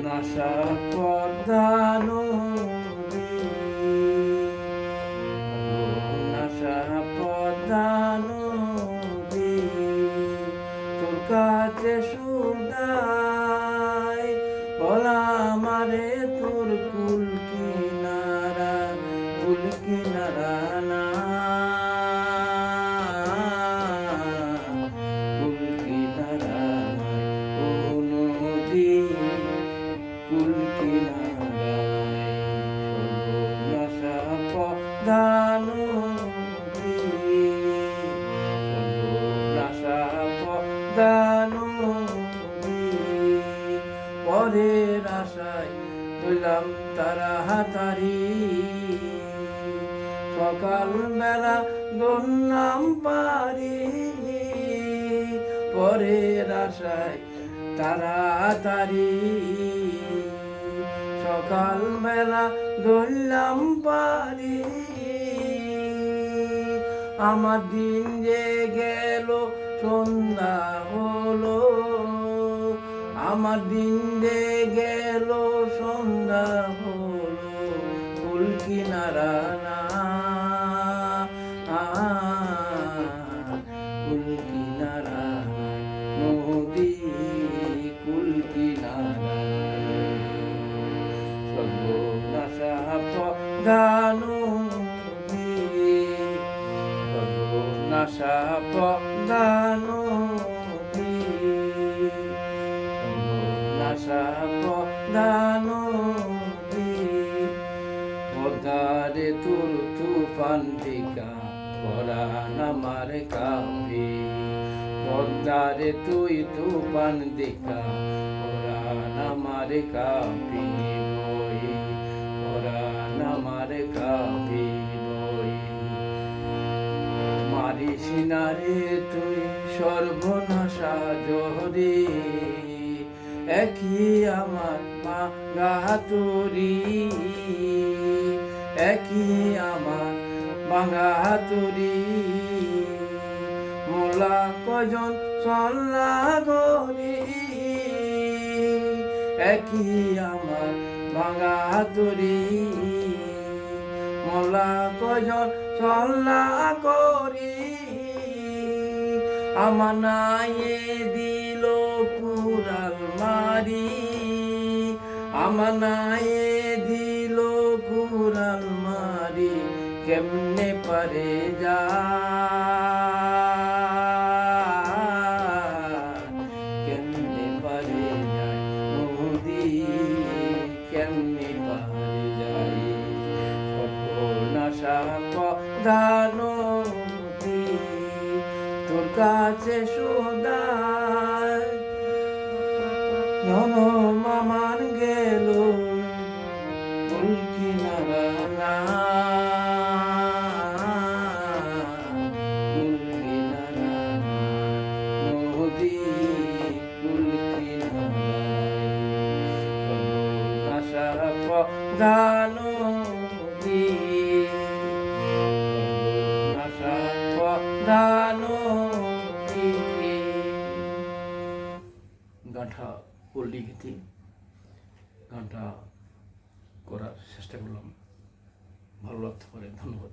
নাশা পদ্মা নদী, নাশা পদ্মা নদী, তোর কাছে সুদাই বলা আমারে তোর কুল কিনারা না কুল কিনারা ও নদী কুল কিনারায় সর্বনাশা পদ্মা নদী, সর্বনাশা পদ্মা নদী, পরের আশায় হইলাম তাড়াতাড়ি, সকাল বেলা ধরলাম পারি, পরের আশায় তাড়াতাড়ি, সকাল বেলা ধরলাম পারি, আমার দিন যে গেল সন্ধ্যা হলো, আমার দিন যে গেল সন্ধ্যা হলো, কুল কিনারা না কুল কিনারা নদী কুল কিনারা সর্বনাশা পদ্মা নদী, সর্বনাশা পদ্মা নদী, সর্বনাশা পদ্মা নদী, পদ্মারে তোর তুফান দিকা পরাণ আমার কাঁপে, পদ্মারে তুই তুফান দিকা পরাণ আমার কাঁপে বই, পরাণ আমার কাঁপে বই, মারিস না রে তুই সর্বনাশা জহরে, একই আমার ভাঙা হাতুড়ি, একই আমার ভাঙা হাতুড়ি, মোলা কজন চল্লা গরি, একই আমার ভাঙা হাতুড়ি, মোলা কজন চল্লা গরি, আমার নায়ে দিল কুড়াল মারি, আমার নায়ে দিল কুড়াল মারি, কেমনে পারে যা কেমনে পারে যায় নদী, কেমনে পারে যায় সর্বনাশা পদ্মা নদী, তোর কাছে সুদাই জনম আমার গেল কুল কিনারা না কুল কিনারা নদী কুল কিনারায় সর্বনাশা পদ্মা নদী, সর্বনাশা পদ্মা নদী। গানটা পল্লী গীতি, গানটা করার চেষ্টা করলাম, ভালো লাগতে পারে। ধন্যবাদ।